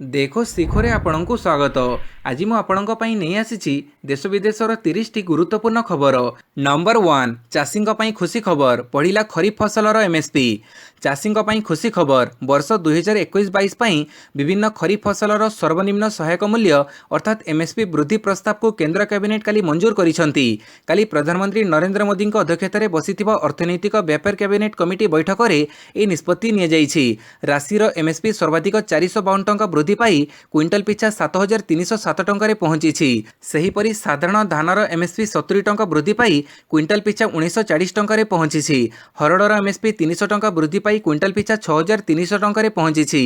देखो शिखरे आपणଙ୍କୁ स्वागत। आज मु आपणଙ୍କ ପାଇଁ ନେଇ ଆସିଛି देश विदेशर 30 टी गुरुत्वपूर्ण खबर। नंबर 1 चाषी ପାଇଁ खुशी खबर पढ़िला खरीफ फसलर एमएसपी। चाषी ପାଇଁ खुशी खबर वर्ष 2021-22 ପାଇଁ विभिन्न खरीफ फसलर सर्वनिम्न सहायक मूल्य अर्थात एमएसपी वृद्धि प्रस्ताव को केंद्र कैबिनेट काली मंजूर करिसंती। काली प्रधानमंत्री नरेंद्र मोदी अध्यक्षतार बसिथिबा अर्थनैतिक व्यापार कैबिनेट कमिटी बैठक में यह निष्पत्ति निया जाइछि। राशिर एमएसपी सर्वाधिक 452 टंका वृद्धि पाई क्विंटल पिछा 7307 टंका पहुंची। सेहीपरि साधारण धानर एमएसपी 70 टंका वृद्धि पाई क्विंटल पिछा 1940 टंका पहुंची। हरड़र एमएसपी 300 टंका वृद्धि पाई क्विंटल पिछा 6300 टंका पहुंची।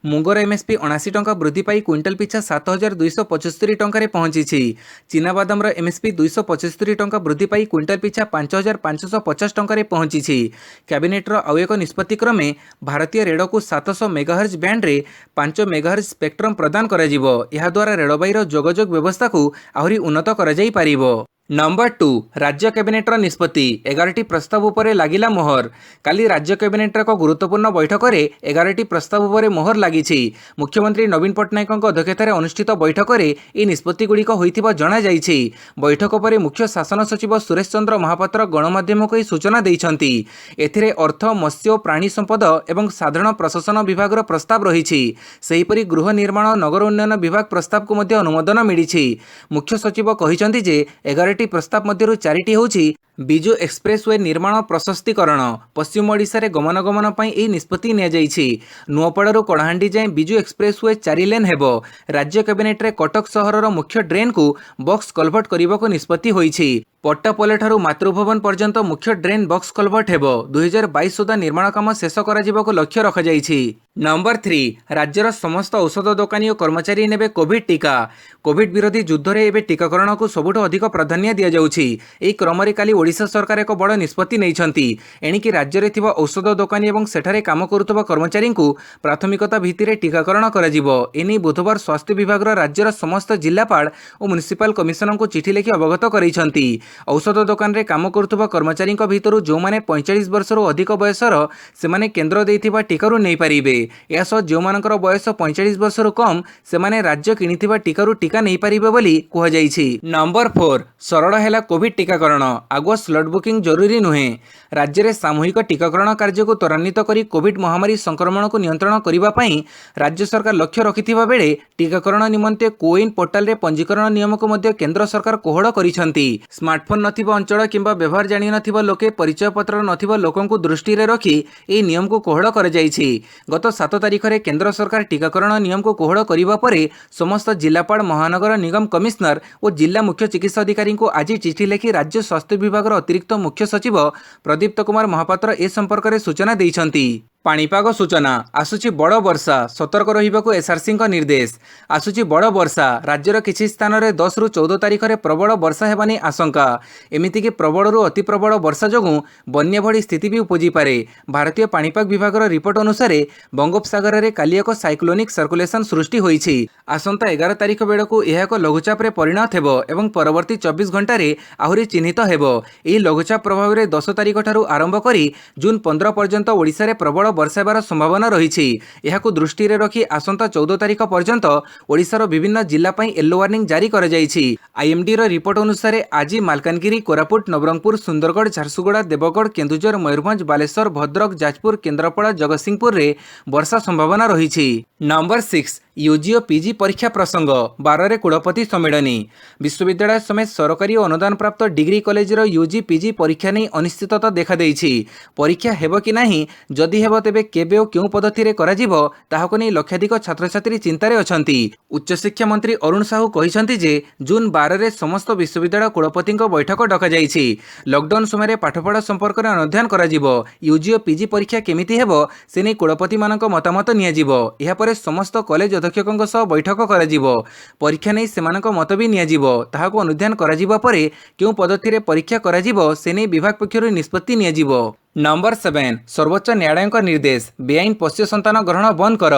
मुंगर एमएसपी 79 टंका वृद्धि पाई क्विंटल पिछा 7275 टंका पहुंची। चीनाबादामर एमएसपी 275 टंका वृद्धि पाई क्विंटल पिछा 5550 टंका पहुंची। कैबिनेटर आउ एक निष्पत्ति क्रमे भारतीय रेल को 700 मेगाहर्ज बैंड रे 5 मेगाहर्ज स्पेक्ट्रम प्रदान करा जिवो। यह द्वारा रेलबाईर जोगाजोग व्यवस्था को आहरी उन्नत करा जाई पारिबो। नंबर 2 राज्य कैबिनेटर निष्पत्ति 11टी प्रस्ताव उपरे लागिला मोहर। काली राज्य कैबिनेटर एक गुरुत्वपूर्ण बैठक में 11टी प्रस्ताव उपरे मोहर लागिछि। मुख्यमंत्री नवीन पट्टनायक अध्यक्षतार अनुष्ठित बैठक में यह निष्पत्ति गुड़िक होइथिबा जणा जाइछि। बैठक पर मुख्य शासन सचिव सुरेश चंद्र महापात्र गणमाध्यम को सूचना दैछंती। एथिरे अर्थ मत्स्य प्राणी संपद एवं साधारण प्रशासन विभाग प्रस्ताव रही। सेहीपरि गृह निर्माण और नगर उन्नयन विभाग प्रस्ताव को मध्य अनुमोदन मिली। मुख्य सचिव कहिसंती जे 11टी प्रस्ताव मध्यरु 4टी होउछि बिजु एक्सप्रेसवे निर्माण प्रशस्तीकरण। पश्चिम ओडिशा रे गमनागमन पई एही निष्पत्ति निया जाइछि। नुआपड़ारू कड़ाहांडी जाए बिजु एक्सप्रेसवे 4 लेन हेबो। राज्य कैबिनेट रे कटक सहरर मुख्य ड्रेन को बॉक्स कलभट करबाको निष्पत्ति होइछि। पट्टापल्ले ठारू मातृभवन पर्यंत मुख्य ड्रेन बॉक्स कलभट हेबो। 2022 सुधा निर्माण काम शेष करा जिबाको लक्ष्य रखा जाइछि। नंबर 3 राज्यर समस्त औषध दोकानी और कर्मचारी नेबे कोविड टीका। कोविड विरोधी युद्ध रे एबे टीकाकरण को सबुठ अधिक प्राधान्य दिया जाउछि। एही क्रम रे काली ओडिशा सरकार एक बड़ निष्पत्ति नैछंती। एणिकी राज्य रे थिबा औषध दोकानी एवं सेठारे काम करुथबा कर्मचारी को प्राथमिकता भित्तिरे टीकाकरण करा जिवो। एनी बुधवार स्वास्थ्य विभाग राज्यर समस्त जिलापाल और म्युनिसिपल कमिशनर को चिठी लिखि अवगत करैछंती। औषध दोकान रे काम करुथबा कर्मचारी भितरु जो माने 45 वर्ष अधिक बयसर सेमाने केंद्र देइथिबा टीकारू नै पारिबे। यासह जो मानकर बयस 45 वर्ष कम सेमाने राज्य किनिथिबा टीकारू टीका नै पारिबे बोली कुहा जाइछि। नंबर 4 सरल हैला कोविड टीकाकरण आगुआ स्लॉट बुकिंग जरूरी नुहे। राज्य में सामूहिक टीकाकरण कार्य को त्वरान्वित करी कोविड महामारी संक्रमण को नियंत्रण करने पर राज्य सरकार लक्ष्य रखिथिबा बेले टीकाकरण निमंते कोविन पोर्टाल रे पंजीकरण नियम को मध्य केंद्र सरकार कोहड़ करिसंती। स्मार्टफोन नथिबा अंचल किंबा व्यवहार जानि नथिबा लोके परिचय पत्र नथिबा लोकन को दृष्टि रे रखी एही नियम को कोहड़ कर जाइछि। गत 7 तारिख रे केंद्र सरकार टीकाकरण नियम को कोहड़ करिबा परे समस्त जिलापाल महानगर निगम कमिश्नर और जिला मुख्य चिकित्सा अधिकारी को आज चिठी लिखि राज्य स्वास्थ्य विभाग अतिरिक्त मुख्य सचिव प्रदीप्त कुमार महापात्र ए संपर्क में सूचना दैछंती। पाणीपाग सूचना आसुची बड़ वर्षा सतर्क रहिबाकु एसआरसी निर्देश। आसुची बड़ वर्षा राज्यर किछि स्थान रे 10 रु 14 तारिख रे प्रबल वर्षा हेबानी आशंका। एमिति कि प्रबल रु अति प्रबल वर्षा जोगु बन्या भड़ी स्थिति भी उपजी पारे। भारतीय पाणीपाग विभाग रिपोर्ट अनुसार बंगोपसागर रे काली एक साइक्लोनिक सर्कुलेशन सृष्टि होईछि। आसंता 11 तारिख बेड़कू यह एक लघुचाप रे परिणत हेबो एवं परवर्ती 24 घंटा रे आहुरी चिन्हित हेबो। एही लघुचाप प्रभाव रे 10 तारिख ठारू आरंभ करी जून 15 पर्यंत ओडिशा रे प्रबल वर्षा हेबार संभावना रही। यहाकू दृष्टि रे रखी आसंता 14 तारिख पर्यंत ओडिशार विभिन्न जिला पई येलो वार्निंग जारी करा जाइछि। आईएमडी रो रिपोर्ट अनुसार आज मालकानगिरी कोरापुट नवरंगपुर सुंदरगढ़ झारसुगुड़ा देवगढ़ केन्दुझर मयूरभंज बालेश्वर भद्रक जाजपुर केन्द्रापड़ा जगतसिंहपुर रे वर्षा संभावना रही। नंबर 6 यूजी और पीजी परीक्षा प्रसंग 12 रे कुलपति सम्मेलनी। विश्वविद्यालय समेत सरकारी और अनुदान प्राप्त डिग्री कॉलेज रो यूजी पीजी परीक्षा नहीं अनिश्चितता देखा देइछि। परीक्षा हेबो कि नाही जदि हेबो तेबे केबे और क्यों पद्धति रे करा जिवो ताहाको नै लक्षाधिक छात्र छात्री चिंतारे अछंती। उच्च शिक्षा मंत्री अरुण साहू कहिसंती जे जून 12 रे समस्त विश्वविद्यालय कुलपति बैठक डका जाइछि। लॉकडाउन समय पाठपढ़ा संपर्क में अध्ययन करा जिवो। यूजी और पीजी परीक्षा केमिति हेबो से नै कुलपति मानक मतामत निया जिवो। एहा परे समस्त कॉलेज अध्यक्षक सह बैठक करा जिवो। परीक्षा नहीं सेमानक मत भी निया जिवो। ताहाको अनुध्यान करा जिबा परे केउ पद्धति रे परीक्षा करा जिवो से नै विभाग पक्षरु निष्पत्ति निया जिवो। नंबर 7 सर्वोच्च न्यायालय निर्देश बेआईन पोष्य संतान ग्रहण बंद कर।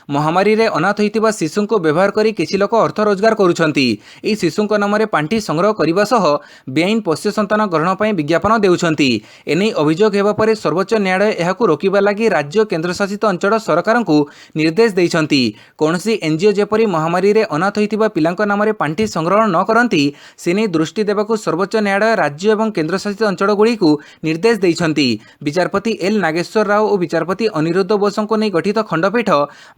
महामारी रे अनाथ होइतिबा शिशु को व्यवहार करी किछि लोक अर्थ रोजगार करुछंती। एही शिशु नाम रे पांठी संग्रह करने सह बेआईन पोष्य संतान ग्रहण पर विज्ञापन देउछंती। एने अभियोग हेबा परे सर्वोच्च न्यायालय एहाकु रोकिबा लागि राज्य केन्द्रशासित अंचल सरकार को निर्देश देइछंती। कोनसी एनजीओ जेपरी महामारी रे अनाथ होइतिबा पिलांक नाम रे पांठी संग्रह न करंती सेने दृष्टि देबाकू सर्वोच्च न्यायालय राज्य एवं केन्द्रशासित अंचल गुड़ी को निर्देश देइछंती। विचारपति एल नागेश्वर राव और विचारपति अनिरुद्ध बोसों को नहीं गठित खंडपीठ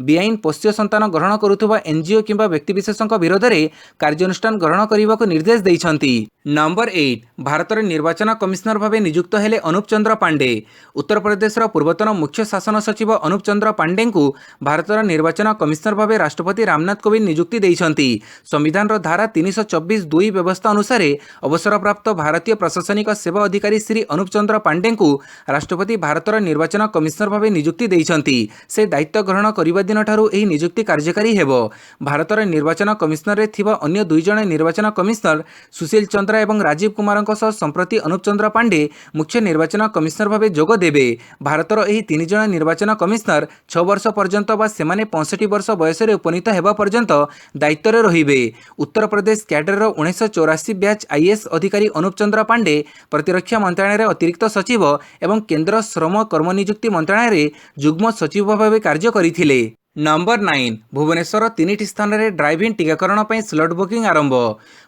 बेआईन पोष्य संतान ग्रहण करुवा एनजीओ किंबा व्यक्तिविशेषों विरोध में कार्यानुष्ठान ग्रहण करने को निर्देश देइछंती। नंबर 8 भारतर निर्वाचन कमिशनर भाव नियुक्त हेले अनुप चंद्र पांडे। उत्तर प्रदेश पूर्वतन मुख्य शासन सचिव अनुप चंद्र पांडे को भारतर निर्वाचन कमिशनर भाव राष्ट्रपति रामनाथ कोविंद नियुक्ति देइछंती। संविधान धारा 324(2) व्यवस्था अनुसार अवसरप्राप्त भारतीय प्रशासनिक सेवा अधिकारी श्री अनुप चंद्र पांडे को राष्ट्रपति भारतर निर्वाचन कमिशनर भाव नियुक्ति देइछंती। से दायित्व ग्रहण करने दिन ठारू एही नियुक्ति कार्यकारी हेबो। भारतर निर्वाचन कमिशनर रे थिबा अन्य 2 जण निर्वाचन कमिशनर सुशील चंद्र एवं राजीव कुमार संप्रति अनुप चंद्र पांडे मुख्य निर्वाचन कमिशनर भाव जोग देबे। भारतर एही 3 जण निर्वाचन कमिशनर 6 वर्ष पर्यंत बा सेमाने 65 वर्ष बयस उपनीत हेबा पर्यंत दायित्व रे रहिबे। Uttar Pradesh cadre 1984 batch IAS अधिकारी अनुप चंद्र पांडे प्रतिरक्षा मंत्रालय अतिरिक्त सचिव एवं केंद्र श्रम कर्मनियुक्ति मंत्रालय जुग्म सचिव भाव कार्य करथिले। नंबर 9 भुवनेश्वर 3टी स्थान में ड्राइविंग टीकाकरण पर स्लट बुकिंग आरंभ।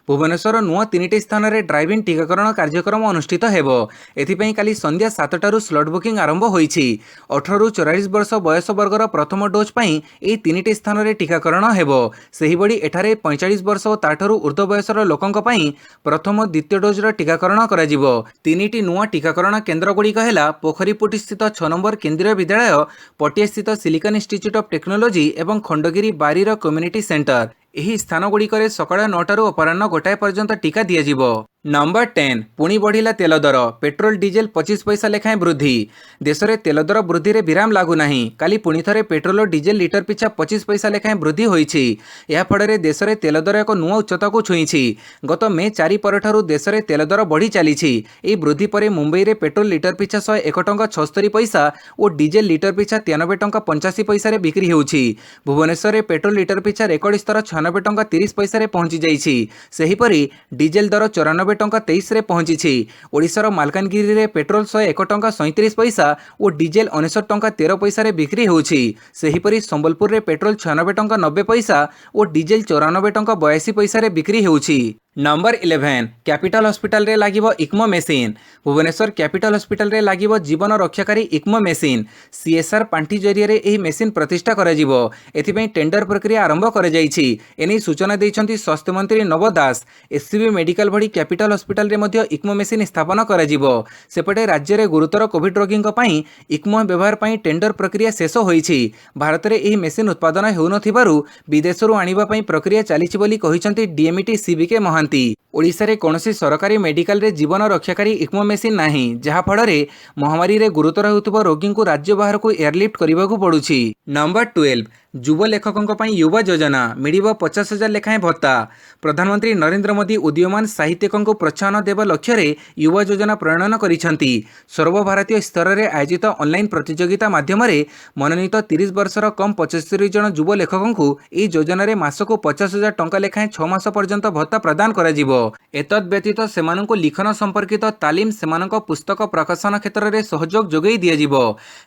भुवनेश्वर नुआ 3टी स्थान में ड्राइविंग टीकाकरण कार्यक्रम अनुष्ठित हेबो। एथिपई काली संध्या 7टारू स्लट बुकिंग आरंभ होईछि। 18 ରୁ 44 वर्ष बयस वर्गर प्रथम डोज पई एही 3टी स्थान में टीकाकरण हेबो। सेहिबडी एठारे 45 वर्ष और ताठरू ऊर्ध्व बयसर लोकंक पई प्रथम द्वितीय डोज रो टीकाकरण करा जिवो। 3टी नुआ टीकाकरण केन्द्र गुड़िक हेला पोखरीपुटी स्थित 6 नंबर केंद्रीय विद्यालय, पटिया स्थित सिलिकन इंस्टीट्यूट ऑफ टेक्नोलॉजी एवं खंडगिरी बारीर कम्युनिटी सेंटर। एही स्थान गुड़िक सकाळ 9टारू अपराह्न 1टाए पर्यंत टीका दियाजिवो। नंबर 10 पुणी बढ़िला तेल दर। पेट्रोल डीजेल 25 पैसा लेखाएं वृद्धि। देश में तेल दर वृद्धि रे विराम लागू नाही। काली पुणी थरे पेट्रोल और डीजेल लिटर पिछा 25 पैसा लेखाएं वृद्धि होईछि। या फଳରେ देश में तेल दर एक नुआ उच्चता को छुईछि। गत मे 4 परठारू देश में तेल दर बढ़ी चलीछि। एही वृद्धि पर मुंबई रे पेट्रोल लिटर पिछा 101 टंका 76 पैसा और डीजेल लिटर पिछा 93 टंका 85 पैसा रे बिक्री होउछि। भुवनेश्वर रे पेट्रोल लिटर पिछा रेकर्ड स्तर 96 टंका 30 पैसा रे पहुंची जाइछि। सेहीपरि डीजेल दर 94 टंका 23 रे पहुंची। ओडिशार मालकानगिरी रे पेट्रोल 101 टंका 37 पैसा और डीजेल 69 टंका 13 पैसा रे बिक्री होउछि। सेहीपरि संबलपुर रे पेट्रोल 96 टंका 90 पैसा और डीजेल 94 टंका 82 पैसा रे बिक्री होउछि। नंबर 11 कैपिटल हॉस्पिटल रे लागिबो ECMO machine. Bhubaneswar capital hospital रे लागिबो जीवन रक्षाकारी इक्मो मेसिन। सीएसआर पांठी जरिए रे एही मेसिन प्रतिष्ठा करा जिवो। एथिपई टेंडर प्रक्रिया आरंभ करा जाइछि। एनी सूचना दैछंती स्वास्थ्य मंत्री नव दास। SCB medical Bhadi capital hospital रे मध्य इक्मो मेसिन स्थापन करा जिवो। सेपटे राज्य रे गुरुतर कोविड रोगींक पई इक्मो व्यवहार पई टेंडर प्रक्रिया शेष होईछि। भारत रे एही मेसिन उत्पादन हेउनथिबारु विदेशरू आनिबा पई प्रक्रिया चलीछि बोली कहिसंती डीएमईटी सीबीके महांती। ओडिशा रे कोनोसी सरकारी मेडिकल रे जीवन रक्षाकारी इक्मो मेसिन नाही, जहा फଳରେ महामारी रे गुरुतर हेउथबो रोगी को राज्य बाहर को एयरलिफ्ट करबाकू पड़ुछि। नंबर 12 युव लेखकों पर युवा योजना मिलिब 50,000 लेखाएं भत्ता। प्रधानमंत्री नरेंद्र मोदी उदीयमान साहित्यिकों को प्रोत्साहन देवा लक्ष्य रे युवा योजना प्रणयन करिसेंती। सर्वभारतीय स्तर में आयोजित ऑनलाइन प्रतियोगिता माध्यम मनोनीत 30 वर्षर कम 75 जन युव लेखकों को यह योजना रे मासको 50,000 टंका लेखाएं 6 मास पर्यंत भत्ता प्रदान कराजिवो। एतद व्यतीत सेमानंकु लिखन संपर्कित तालीम, सेमानंक पुस्तक प्रकाशन क्षेत्र में सहयोग जोगई दियाजिवो।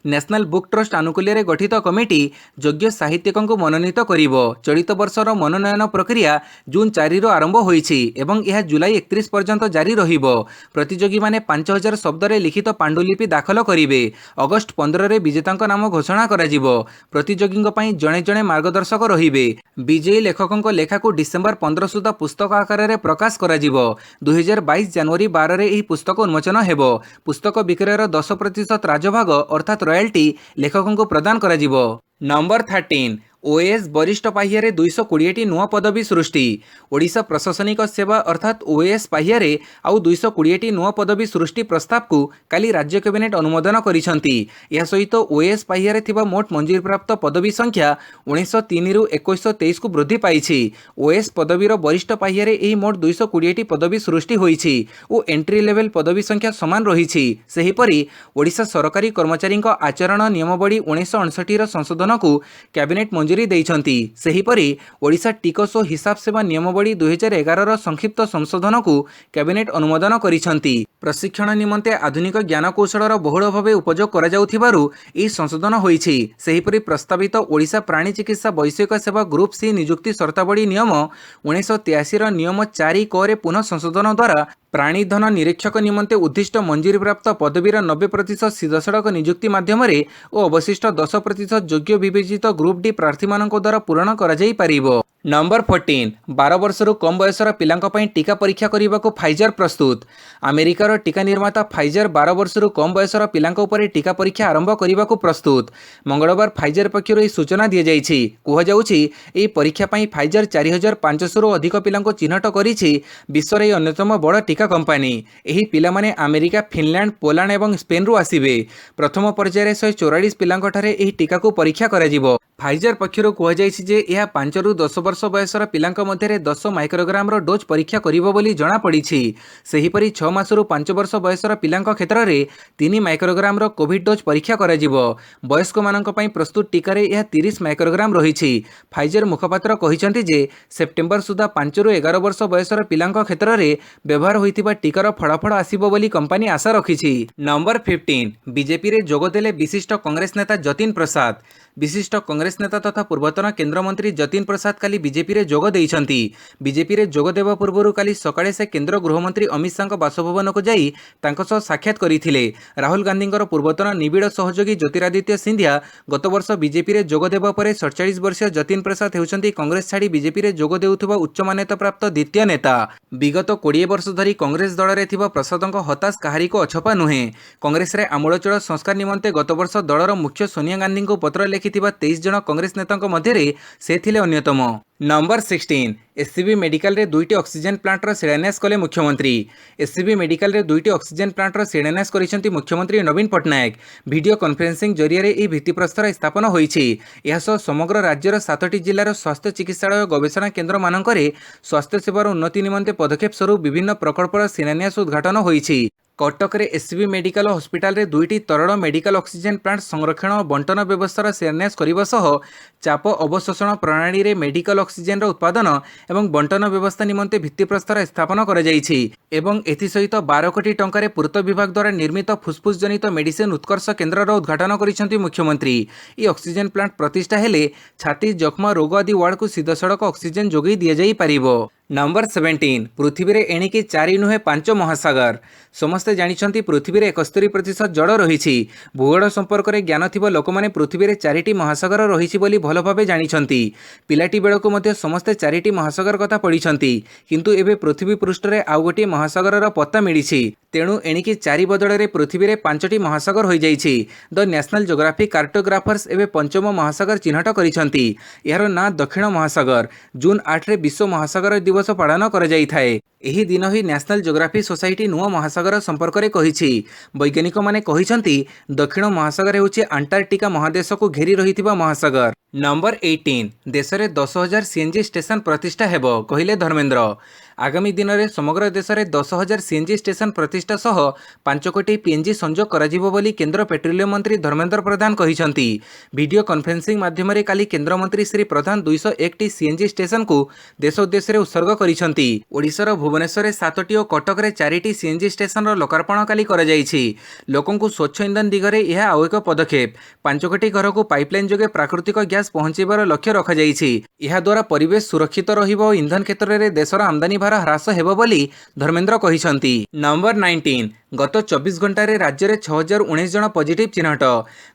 नेशनल बुक ट्रस्ट आनुकूल्य रे गठित कमिटी योग्य साहित्यिकों को मनोनीत करिवो। चलित वर्षर मनोनयन प्रक्रिया जून 4 रु आरंभ होईछि एवं यह जुलाई 31 पर्यंत जारी रहिबो। प्रतियोगी माने 5000 शब्द रे लिखित पांडुलिपि दाखल करिवे। अगस्त 15 रे विजेतांक नाम घोषणा कराजिवो। प्रतियोगी पई जणे जणे मार्गदर्शक रहिबे। विजयी लेखकों लेखा को डिसेम्बर 15 सुधा पुस्तक आकार रे प्रकाश कराजिवो। 2022 जनवरी 12 रे एही पुस्तक उन्मोचन हेबो। पुस्तक विक्रयर 10% राजभाग अर्थात रॉयल्टी लेखकों को प्रदान कराजिवो। नंबर 13 ओएएस वरिष्ठ पाह्यारे 220टी नुआ पदवी सृष्टि। ओडिशा प्रशासनिक सेवा अर्थात ओएएस पाह्यारे आउ 220टी नुआ पदवी सृष्टि प्रस्ताव को काली राज्य कैबिनेट अनुमोदन करिसंती। या सहित ओएएस पाह्यारे थिबा मोट मंजूरी प्राप्त पदवी संख्या 1903 रु 2123 को वृद्धि पाइछि। ओएएस पदवीर वरिष्ठ पाह्यारे एही मोट 220टी पदवी सृष्टि होइछि ओ एंट्री लेवल पदवी संख्या समान रहिछि। सेहिपरि ओडिशा सरकारी कर्मचारी आचरण नियमावली 1959 संशोधन को कैबिनेट मंजूरी देइछंती। सेहिपरि ओडिशा टिकस ओ हिसाब सेवा नियमावली 2011 संक्षिप्त संशोधन को कैबिनेट अनुमोदन करिछंती। प्रशिक्षण निमंते आधुनिक ज्ञान कौशलर बहुल भाव उपयोग करा जाउथिबारु एही संशोधन होइछि। सेहिपरि प्रस्तावित ओडिशा प्राणी चिकित्सा वैषयिक सेवा ग्रुप सी नियुक्ति शर्तावली नियम 1983 नियम 4 क रे पुनः संशोधन द्वारा प्राणीधन निरीक्षक निमंते उद्दिष्ट मंजूरी प्राप्त पदवीर 90% सीधासड़क नियुक्ति माध्यम और अवशिष्ट 10% योग्य विवेचित ग्रुप डी प्रार्थी द्वारा पूरण करा जाई परिबो। नंबर 14 12 वर्षरु कम बयसर पिलांक पई टीका परीक्षा करिबाकू फाइजर प्रस्तुत। अमेरिकार टीका निर्माता फाइजर 12 वर्षरु कम बयसर पिलांक उपरे टीका परीक्षा आरंभ करिबाकू प्रस्तुत। मंगलवार फाइजर पक्षरु एही सूचना दिया जायछि। कुहा जाउछि एही परीक्षा पई फाइजर 4500 रु अधिक पिलांक चिन्हट करिछि। विश्वर एही अन्यतम बड़ टीका कंपनी। एही पिला माने अमेरिका, फिनलैंड, पोलैंड एवं स्पेन रु आसीबे। प्रथम पर्यायर 144 पिलांक ठारे एही टीका को परीक्षा करा जिवो। फाइजर पक्षरु कुहा जायछि जे यह 5 रु 10 वर्ष बयसर पिलांक मध्यरे 10 माइक्रोग्राम रो डोज परीक्षा करिवो बोली जणा पड़िछि। सेहिपरि 6 मासरु 5 वर्ष बयसर पिलांक क्षेत्र रे 3 माइक्रोग्राम रो कोविड डोज परीक्षा करा जिवो। वयस्क मानक पई प्रस्तुत टीका रे यह 30 माइक्रोग्राम रहिछि। फाइजर मुखपात्र कहिसंती जे सेप्टेम्बर सुधा 5 रु 11 वर्ष बयसर पिलांक क्षेत्र रे व्यवहार होइतिबा टीकार फलाफल आसीबो बोली कंपनी आशा रखिछि। नंबर 15 बीजेपी रे जोगदेले विशिष्ट कांग्रेस नेता जतिन प्रसाद। विशिष्ट कांग्रेस नेता तथा पूर्वतन केंद्र मंत्री जतिन प्रसाद काली बीजेपी रे जोग देइछंती। बीजेपी रे जोग देबा पूर्वरु काली सकाळे से केंद्र गृहमंत्री अमित शाह बासभवन को जाई तांको सह साक्षात करिथिले। राहुल गांधींकर पूर्वतन निबिड़ सहयोगी ज्योतिरादित्य सिंधिया गत वर्ष बीजेपी रे जोग देबा परे 47 वर्षीय जतिन प्रसाद हेउछंती कांग्रेस छाड़ी बीजेपी रे जोग देउथबा उच्च मान्यता प्राप्त द्वितीय नेता। विगत 20 वर्ष धरी कांग्रेस दल रे थिबा प्रसादक हताश काहारी को अछपा नुहे। कांग्रेस रे आमूलचूल संस्कार निमंते गत वर्ष दलर मुख्य सोनिया गांधी को पत्र लिखिथिबा 23 जन कांग्रेस नेतांक मध्यरे से थिले अन्यतम। नंबर 16 एससीबी मेडिकल रे 2टी ऑक्सीजन प्लांट रो शिलान्यास कले मुख्यमंत्री। एससीबी मेडिकल रे 2टी ऑक्सीजन प्लांट रो शिलान्यास करिसेंती मुख्यमंत्री नवीन पटनायक। वीडियो कॉन्फ्रेंसिंग जरिया रे ई भित्तिप्रस्तर स्थापन होईछि। एहासो समग्र राज्यर 7टी जिल्लार स्वास्थ्य चिकित्सालय गवेषणा केन्द्र मानकरे स्वास्थ्य सेवार उन्नति निमंते पदक्षेप स्वरूप विभिन्न प्रकल्पर शिलान्यास उद्घाटन होईछि। कटक रे एससीबी मेडिकल हॉस्पिटल रे 2टी तरल मेडिकल ऑक्सीजन प्लांट संरक्षण और बंटन व्यवस्थार शिलान्यास करने सह चाप अवशोषण प्रणाली रे मेडिकल ऑक्सीजन उत्पादन एवं बंटन व्यवस्था निमंते भित्तिप्रस्तर स्थापन करा जायछि। एवं एथि सहित 12 कोटी टंका रे पूर्त विभाग द्वारा निर्मित फुसफुस जनित मेडिसिन उत्कर्ष केन्द्र उद्घाटन करिसेंती मुख्यमंत्री। ई ऑक्सीजन प्लांट प्रतिष्ठा हेले छाती जख्मा रोग आदि वार्ड को सीधा सड़क ऑक्सीजन जोगई दिया जाई परिबो। नंबर 17 पृथ्वी रे एणिकी 4 नुहे 5 महासागर। समस्ते जानिछंती पृथ्वी रे 71% जल रहिछि। भूगोल संपर्क रे ज्ञान थिबा लोक माने पृथ्वी रे 4टी महासागर रहिछि बोली भल भाबे जानिछंती। पिलाटी बेळको मध्ये समस्ते 4टी महासागर कथा पढिछंती, किंतु एबे पृथ्वी पृष्ठ रे आउ गोटी महासागरर पत्ता मिलिछि। तेणु एणिकी 4 बदल रे पृथ्वी रे 5टी महासागर होई जाइछि। द नेशनल ज्योग्राफी कार्टोग्राफर्स एबे पंचम महासागर चिन्हट करिछंती। यार ना दक्षिण महासागर। जून 8 रे विश्व महासागर दिवस पालन कर जाई थाए। एही दिन ही नेशनल ज्योग्राफी सोसाइटी नुआ महासागर संपर्क रे कहिछि। वैज्ञानिक माने कहिछंती दक्षिण महासागर हेउछि अंटार्कटिका महादेश को घेरी रहिथिबा महासागर। नंबर 18 देश में 10,000 सीएनजी स्टेशन प्रतिष्ठा हेबो कहिले धर्मेंद्र। आगामी दिन में समग्र देश में 10,000 सीएनजी स्टेशन प्रतिष्ठा सह 5 कोटी पीएनजी संजोग कराजिबो बोली केंद्र पेट्रोलियम मंत्री धर्मेंद्र प्रधान कहिसंती। वीडियो कॉन्फ्रेंसिंग माध्यम रे काली केंद्र मंत्री Shri Pradhan 201 T CNG station को देश उद्देश्य रे उत्सर्ग करिसंती। ओडिशार भुवनेश्वर रे 7टी और कटक रे 4टी सीएनजी स्टेशन रो लोकार्पण काली करा जायछि। लोकंकु स्वच्छ इंधन दिगरे यह आउ एक पदक्षेप। 5 कोटी घर को पाइपलाइन जोगे प्राकृतिक गैस पहुंचाइबार लक्ष्य रखा जायछि। यह द्वारा परिवेश सुरक्षित रहिबो और इंधन क्षेत्र में देशर आमदानी भार ह्रास हेबो बोली धर्मेंद्र कहिसंती। नंबर 19 गत 24 घंटे राज्य में 6019 जन पॉजिटिव चिन्हट।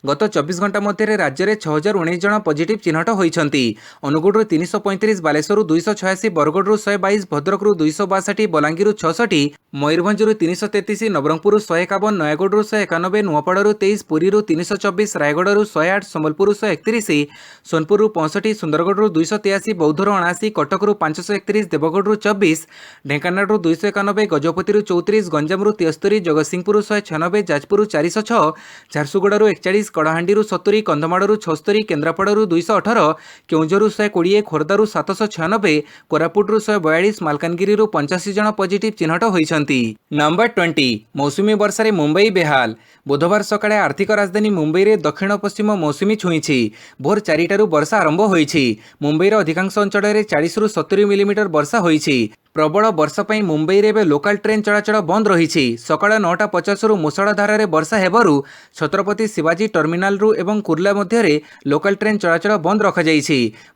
गत 24 घंटा मध्य राज्य में 6019 जन पॉजिटिव चिन्हट होती। अनुगुड़ 335, बालेश्वर 286, बरगढ़ 122, भद्रक 262, बलांगीर 66, मयूरभंज 333, नवरंगपुर 151, नयगढ़ 191, नुआपड़ 23, पुरी 324, रायगढ़ 108, संबलपुर 131, सोनपुर 65, सुंदरगढ़ 283, बौद्धर 79, कटक 531, देवगढ़ 24, ढेंकानाल 291, गजपति 34, गंजाम 73, जगतसिंहपुर 196, जाजपुर 406, झारसुगुड़ 41, कड़ाहांडी 70, कंधमाड़ 76, केन्द्रापड़ 218, केउंझर 120, खोर्धा 796, कोरापुट 142, मालकानगिरी 85 जन पॉजिटिव चिन्हट होइछंती। नंबर 20, मौसुमी वर्षा मुंबई बेहाल। बुधवार सकाळे आर्थिक राजधानी मुंबई रे दक्षिण पश्चिम मौसुमी छुईछि। भोर 4टारू वर्षा आरंभ होइछि। मुंबईर अधिकांश अंचल में 40 ରୁ 70 मिलीमीटर वर्षा होइछि। प्रबल वर्षा पर मुंबई रे लोकाल ट्रेन चलाचल बंद रही। सकाळ 9:50 मूसलाधार वर्षा हेबारु छत्रपति शिवाजी टर्मिनाल एवं कुर्ला मध्य लोकाल ट्रेन चलाचल बंद रखा।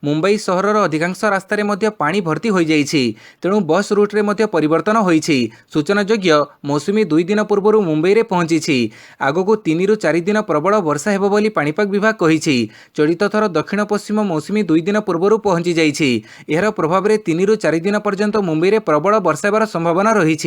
मुंबई सहरर अधिकांश रास्तार पानी भर्ती हो जाइछि, तेणु बस रूट्रे परिवर्तन होइछि। सूचनायोग्य, मौसुमी 2 दिन पूर्व मुंबई रे पहुंची। आगक 3 ରୁ 4 दिन प्रबल वर्षा हेबो बोली पाणीपाग विभाग कहिछि। चलित थर दक्षिण पश्चिम मौसुमी 2 दिन पूर्व पहुंची जाइछि। एहर प्रभाव में 3 ରୁ 4 दिन पर्यंत मुंबई रे प्रबल वर्षा हेबार संभावना रही।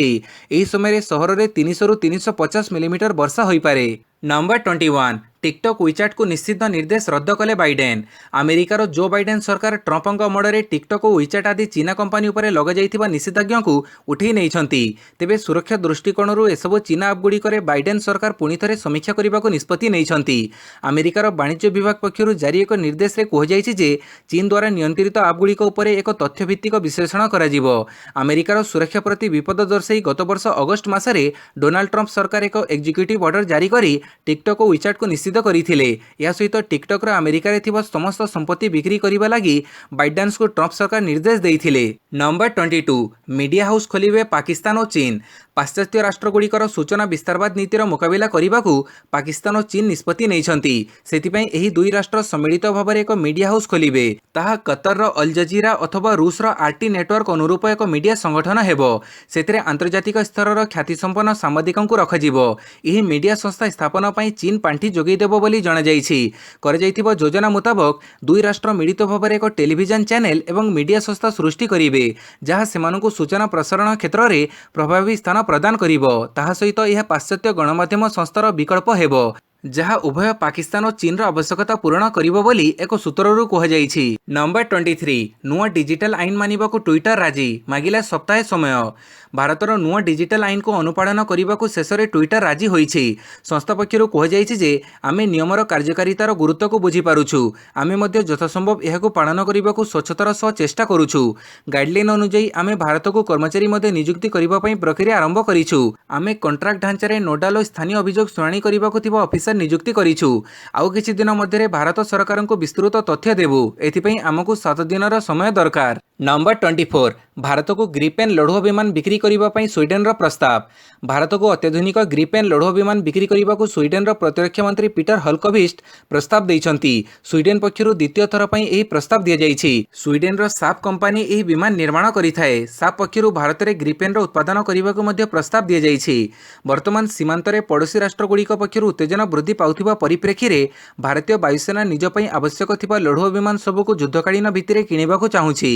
एही समय 300 ରୁ 350 मिलीमीटर वर्षा होई पारे। नंबर 21, टिकटॉक विचैट को निषिद्ध निर्देश रद्द कले बाइडेन। अमेरिकार जो बाइडेन सरकार ट्रंपଙ୍କ अमଳରେ टिकटॉक और विचैट आदि चीना कंपनी उपर लग जाइथिबा निषेधाज्ञा को उठै नैछंती। तेबे सुरक्षा दृष्टिकोणरू एसबु चीना आप गुड़िकरे बाइडेन सरकार पुणी थरे समीक्षा करने को निष्पत्ति नैछंती। अमेरिकार वाणिज्य विभाग पक्षरु जारी एक निर्देश रे कुहाଯାଇଛି जे चीन द्वारा नियंत्रित आप गुड़िक उपर एक तथ्यभित्तिक विश्लेषण कराजिबो। अमेरिकार सुरक्षा प्रति विपद दर्शाई गत वर्ष अगस्ट मासरे डोनाल्ड ट्रंप सरकार एक एग्जीक्यूटिव ऑर्डर जारी करी टिकटॉक और विचैट को निषिद्ध करथिले। या सहित टिकटॉक अमेरिका रे थिबा समस्त संपत्ति बिक्री करने लगी बाइडेन को ट्रंप सरकार निर्देश देइथिले। नंबर 22, मीडिया हाउस खोलिबे पाकिस्तान और चीन। पाश्चात्य राष्ट्रगुड़िकर सूचना विस्तारवाद नीतिर मुकाबिला करने को पाकिस्तान और चीन निष्पत्ति नैछंती। सेथिपई एही दुई राष्ट्र सम्मिलित भाव में एक मीडिया हाउस खोलिबे। ताहा कतर अल जजीरा अथवा रूसर आरटी नेटवर्क अनुरूप एक मीडिया संगठन हेबो। सेथिरे आंतर्जातिक स्तर ख्यातिसंपन्न सांबादिकों को रखाजिबो। एही मीडिया संस्था स्थापना पई चीन पांठी जोगई देबो बोली जणाଯାଇଛି। कराଯାଇथिबा योजना मुताबक दुई राष्ट्र मिलित भाव में एक टेलीविजन चैनल एवं मीडिया संस्था सृष्टि करिवे, जहाँ सेमानकु सूचना प्रसारण क्षेत्र में प्रभावी स्थान प्रदान करिवो। ताहा सहित यह पाश्चात्य गणमाध्यम संस्थार विकल्प हेबो, जहाँ उभय पाकिस्तान और चीन आवश्यकता पूरण करिवो बोली एक सूत्ररू कुहाଯାଇଛି। नंबर 23, नुआ डिजिटल आईन मानिबाकु ट्विटर राजी, मागिला सप्ताहे समय। भारतर नुआ डिजिटल आईन को अनुपालन करने को शेष में ट्विटर राजी होइछि। संस्था पक्षर कुहाଯାଇଛି जे आमे नियमर कार्यकारितार गुरुत्व को बुझीपारुछु। आमे मध्य यथासंभव यह पालन करने को स्वच्छतार सह चेष्टा करुछु। गाइडलाइन अनुଯାयी आमे भारत को कर्मचारी मध्य नियुक्ति करने पर प्रक्रिया आरंभ करिछु। आमे कॉन्ट्रैक्ट ढांचारे नोडाल और स्थानीय अभियोग शुणाणी करने को थिबा ऑफिसर नियुक्ति करिछु। आउ किछि दिन मध्य भारत सरकार को विस्तृत तथ्य देबु। एथिपई आमको 7 दिनर समय दरकार। नंबर 24, भारत को ग्रिपेन लढ़ुआ विमान बिक्री करने पर स्वीडेन प्रस्ताव। भारत को अत्याधुनिक ग्रिपेन लढ़ुआ विमान बिक्री करने को स्वीडेन प्रतिरक्षा मंत्री पीटर हल्कविस्ट प्रस्ताव देइछंती। स्वीडेन पक्षरु द्वितीय थर पई एही प्रस्ताव दिया जाइछि। स्वीडेन साप कंपनी एही विमान निर्माण करिथाए। साप पक्षरु भारत में ग्रिपेन उत्पादन करने को मध्य प्रस्ताव दिया जाइछि। वर्तमान सीमांत रे पड़ोसी राष्ट्रगुड़िक पक्षरु उत्तेजना वृद्धि पाउथिबा परिप्रेक्षी रे भारतीय वायुसेना निज पई आवश्यक थिबा लढ़ुआ विमान सबको युद्धकालीन भित्तिरे किणिबाकु चाहुछि।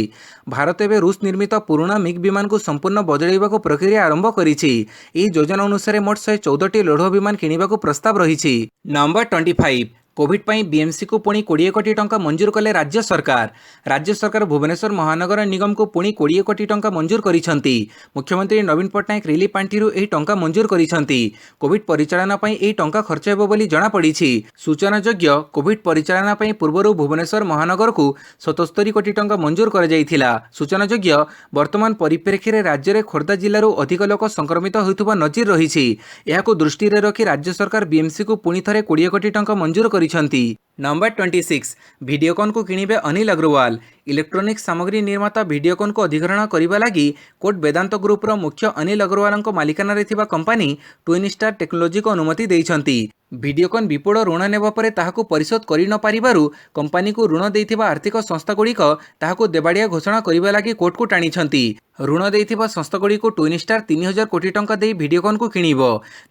भारत एवं रूस निर्मित पुराना मिग विमान को संपूर्ण बदलाइबा प्रक्रिया आरंभ करिछि। एही योजना अनुसार मोट 114टी लढ़ुआ विमान किणिबाकु प्रस्ताव रहिछि। नंबर 25, कोविड पाई बीएमसी को पुणी 20 कोटी टंका मंजूर कले राज्य सरकार। राज्य सरकार भुवनेश्वर महानगर निगम को पुणी 20 कोटी टंका मंजूर करिसंती। मुख्यमंत्री नवीन पट्टनायक रिलीफ पांठिरु एही टंका मंजूर करिसंती। कोविड परिचालना पई एही टंका खर्च हेबो बोली जणा पड़िछि। सूचनायोग्य, कोविड परिचालना पई पूर्वरु भुवनेश्वर महानगर को 77 कोटी टंका मंजूर कर जाइथिला। सूचनायोग्य, वर्तमान परिप्रेक्षी रे राज्य रे खोर्धा जिल्लारू अधिक लोक संक्रमित होइथुबा नजीर रहिछि। एहाकु दृष्टि रे रखी राज्य सरकार बीएमसी को पुणी थरे 20 कोटी टंका मंजूर करिसंती। नंबर 26, वीडियोकॉन को किणिबे अनिल अग्रवाल। इलेक्ट्रोनिक्स सामग्री निर्माता वीडियोकॉन को अधिग्रहण करने लगी कोर्ट वेदांत ग्रुपर मुख्य अनिल अग्रवाल मालिकाना रे थिबा कंपनी ट्विन स्टार टेक्नोलोजी को अनुमति देइछंती। वीडियोकॉन विपुल ऋण नेबा परे ताहाकु परिशोध करि न पारिबारु कंपनी को ऋण देइथिबा आर्थिक संस्था गुड़िक ताहाकु देबाड़िया घोषणा करने लगी कोर्ट को टाणिछंती। ଋଣ ଦେଇଥିବା ସଂସ୍ଥାଗୁଡ଼ିକୁ ଟ୍ୱିନ୍ ଷ୍ଟାର 3000 କୋଟି ଟଙ୍କା ଦେଇ ଭିଡିଓକନ୍କୁ କିଣିବ।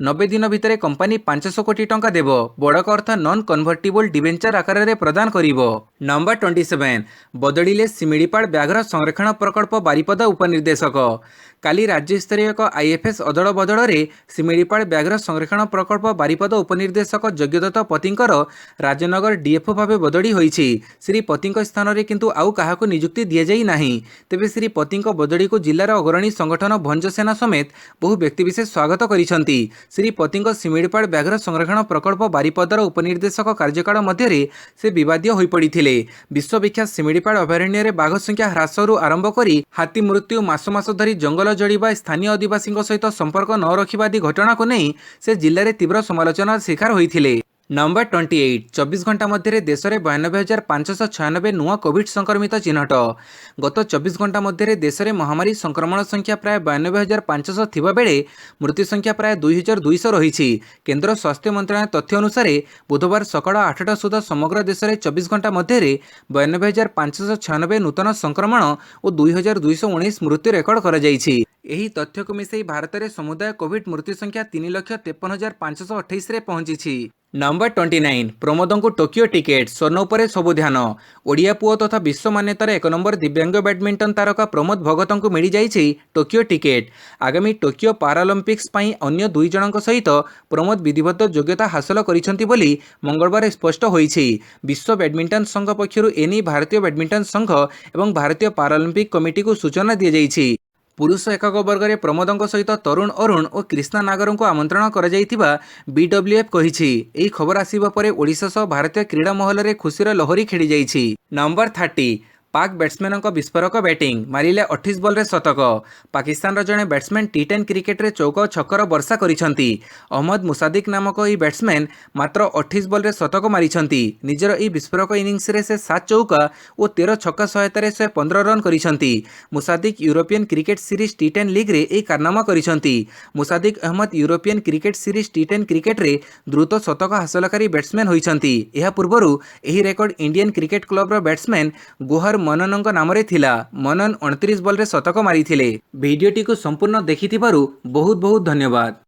90 ଦିନ ଭିତରେ କମ୍ପାନୀ 500 କୋଟି ଟଙ୍କା ଦେବ। ବଡ଼କ ଅର୍ଥ ନନ୍ କନଭର୍ଟିବଲ୍ ଡିବେଞ୍ଚର ଆକାରରେ ପ୍ରଦାନ କରିବ। ନମ୍ବର 27 ବଦଳିଲେ ଶିମିଳିପାଳ ବ୍ୟାଘ୍ର ସଂରକ୍ଷଣ ପ୍ରକଳ୍ପ ବାରିପଦା ଉପନିର୍ଦ୍ଦେଶକ। କାଲି ରାଜ୍ୟସ୍ତରୀୟ ଏକ ଆଇଏଫଏସ୍ ଅଦଳ ବଦଳରେ ଶିମିଳିପାଳ ବ୍ୟାଘ୍ର ସଂରକ୍ଷଣ ପ୍ରକଳ୍ପ ବାରିପଦା ଉପନିର୍ଦ୍ଦେଶକ ଯଜ୍ଞଦତ୍ତ ପତିଙ୍କର ରାଜନଗର ଡିଏଫ୍ଓ ଭାବେ ବଦଳି ହୋଇଛି। ଶ୍ରୀ ପତିଙ୍କ ସ୍ଥାନରେ କିନ୍ତୁ ଆଉ କାହାକୁ ନିଯୁକ୍ତି ଦିଆଯାଇ ନାହିଁ। ତେବେ ଶ୍ରୀ ପତିଙ୍କ ବଦଳିକୁ ଜିଲ୍ଲାର ଅଗ୍ରଣୀ ସଂଗଠନ ଭଞ୍ଜସେନା ସମେତ ବହୁ ବ୍ୟକ୍ତିବିଶେଷ ସ୍ୱାଗତ କରିଛନ୍ତି। ଶ୍ରୀ ପତିଙ୍କ ଶିମିଳିପାଳ ବ୍ୟାଘ୍ର ସଂରକ୍ଷଣ ପ୍ରକଳ୍ପ ବାରିପଦାର ଉପନିର୍ଦ୍ଦେଶକ କାର୍ଯ୍ୟକାଳ ମଧ୍ୟରେ ସେ ବିବାଦୀୟ ହୋଇପଡ଼ିଥିଲେ। ବିଶ୍ୱବିଖ୍ୟାତ ଶିମିଳିପାଳ ଅଭୟାରଣ୍ୟରେ ବାଘ ସଂଖ୍ୟା ହ୍ରାସରୁ ଆରମ୍ଭ କରି ହାତୀ ମୃତ୍ୟୁ, ମାସ ମାସ ଧରି ଜଙ୍ଗଲ ଜଳିବା, ସ୍ଥାନୀୟ ଅଧିବାସୀଙ୍କ ସହିତ ସମ୍ପର୍କ ନ ରଖିବା ଆଦି ଘଟଣାକୁ ନେଇ ସେ ଜିଲ୍ଲାରେ ତୀବ୍ର ସମାଲୋଚନାର ଶିକାର ହୋଇଥିଲେ। ନମ୍ବର 28 24 ଘଣ୍ଟା ମଧ୍ୟରେ ଦେଶରେ 92,596 ନୂଆ କୋଭିଡ୍ ସଂକ୍ରମିତ ଚିହ୍ନଟ। ଗତ 24 ଘଣ୍ଟା ମଧ୍ୟରେ ଦେଶରେ ମହାମାରୀ ସଂକ୍ରମଣ ସଂଖ୍ୟା ପ୍ରାୟ 92,500 ଥିବାବେଳେ ମୃତ୍ୟୁ ସଂଖ୍ୟା ପ୍ରାୟ 2,200 ରହିଛି। କେନ୍ଦ୍ର ସ୍ୱାସ୍ଥ୍ୟ ମନ୍ତ୍ରଣାଳୟ ତଥ୍ୟ ଅନୁସାରେ ବୁଧବାର ସକାଳ 8ଟା ସୁଦ୍ଧା ସମଗ୍ର ଦେଶରେ 24 ଘଣ୍ଟା ମଧ୍ୟରେ 92,596 ନୂତନ ସଂକ୍ରମଣ ଓ 2,219 ମୃତ୍ୟୁ ରେକର୍ଡ କରାଯାଇଛି। ଏହି ତଥ୍ୟକୁ ମିଶାଇ ଭାରତରେ ସମୁଦାୟ କୋଭିଡ୍ ମୃତ୍ୟୁ ସଂଖ୍ୟା 3,53,528ରେ ପହଞ୍ଚିଛି। ନମ୍ବର 29 ପ୍ରମୋଦଙ୍କୁ ଟୋକିଓ ଟିକେଟ୍। ସ୍ୱର୍ଣ୍ଣ ଉପରେ ସବୁ ଧ୍ୟାନ। ଓଡ଼ିଆ ପୁଅ ତଥା ବିଶ୍ୱ ମାନ୍ୟତାର 1 ନମ୍ବର ଦିବ୍ୟାଙ୍ଗ ବ୍ୟାଡମିଣ୍ଟନ ତାରକା ପ୍ରମୋଦ ଭଗତଙ୍କୁ ମିଳିଯାଇଛି ଟୋକିଓ ଟିକେଟ୍। ଆଗାମୀ ଟୋକିଓ ପାରାଲମ୍ପିକ୍ସ ପାଇଁ ଅନ୍ୟ 2 ଜଣଙ୍କ ସହିତ ପ୍ରମୋଦ ବିଧିବଦ୍ଧ ଯୋଗ୍ୟତା ହାସଲ କରିଛନ୍ତି ବୋଲି ମଙ୍ଗଳବାର ସ୍ପଷ୍ଟ ହୋଇଛି। ବିଶ୍ୱ ବ୍ୟାଡମିଣ୍ଟନ ସଂଘ ପକ୍ଷରୁ ଏନେଇ ଭାରତୀୟ ବ୍ୟାଡମିଣ୍ଟନ ସଂଘ ଏବଂ ଭାରତୀୟ ପାରାଲମ୍ପିକ କମିଟିକୁ ସୂଚନା ଦିଆଯାଇଛି। ପୁରୁଷ ଏକକ ବର୍ଗରେ ପ୍ରମୋଦଙ୍କ ସହିତ ତରୁଣ ଅରୁଣ ଓ କ୍ରିଷ୍ଣା ନାଗରଙ୍କୁ ଆମନ୍ତ୍ରଣ କରାଯାଇଥିବା ବିଡବ୍ଲ୍ୟୁଏଫ୍ କହିଛି। ଏହି ଖବର ଆସିବା ପରେ ଓଡ଼ିଶା ସହ ଭାରତୀୟ କ୍ରୀଡ଼ା ମହଲରେ ଖୁସିର ଲହରୀ ଖେଳିଯାଇଛି। ନମ୍ବର 30 ପାକ୍ ବ୍ୟାଟ୍ସମ୍ୟାନଙ୍କ ବିସ୍ଫୋରକ ବ୍ୟାଟିଂ। ମାରିଲେ 28 ବଲ୍ରେ ଶତକ। ପାକିସ୍ତାନର ଜଣେ ବ୍ୟାଟ୍ସମ୍ୟାନ୍ ଟି10 କ୍ରିକେଟରେ ଚୌକ ଛକର ବର୍ଷା କରିଛନ୍ତି। ଅହମ୍ମଦ ମୁସାଦିକ୍ ନାମକ ଏହି ବ୍ୟାଟ୍ସମ୍ୟାନ୍ ମାତ୍ର 28 ବଲ୍ରେ ଶତକ ମାରିଛନ୍ତି। ନିଜର ଏହି ବିସ୍ଫୋରକ ଇନିଂସରେ ସେ 7 ଚୌକା ଓ 13 ଛକା ସହାୟତାରେ 115 ରନ୍ କରିଛନ୍ତି। ମୁସାଦିକ୍ ୟୁରୋପିଆନ୍ କ୍ରିକେଟ୍ ସିରିଜ୍ ଟି10 ଲିଗ୍ରେ ଏହି କାରନାମା କରିଛନ୍ତି। Musadiq Ahmad European cricket series ଟି10 କ୍ରିକେଟରେ ଦ୍ରୁତ ଶତକ ହାସଲକାରୀ ବ୍ୟାଟ୍ସମ୍ୟାନ୍ ହୋଇଛନ୍ତି। ଏହା ପୂର୍ବରୁ ଏହି ରେକର୍ଡ ଇଣ୍ଡିଆନ୍ କ୍ରିକେଟ କ୍ଲବର ବ୍ୟାଟ୍ସମ୍ୟାନ୍ ଗୋହର ମନନଙ୍କ ନାମରେ ଥିଲା। ମନନ 29 ବଲ୍ରେ ଶତକ ମାରିଥିଲେ। ଭିଡିଓଟିକୁ ସମ୍ପୂର୍ଣ୍ଣ ଦେଖିଥିବାରୁ ବହୁତ ବହୁତ ଧନ୍ୟବାଦ।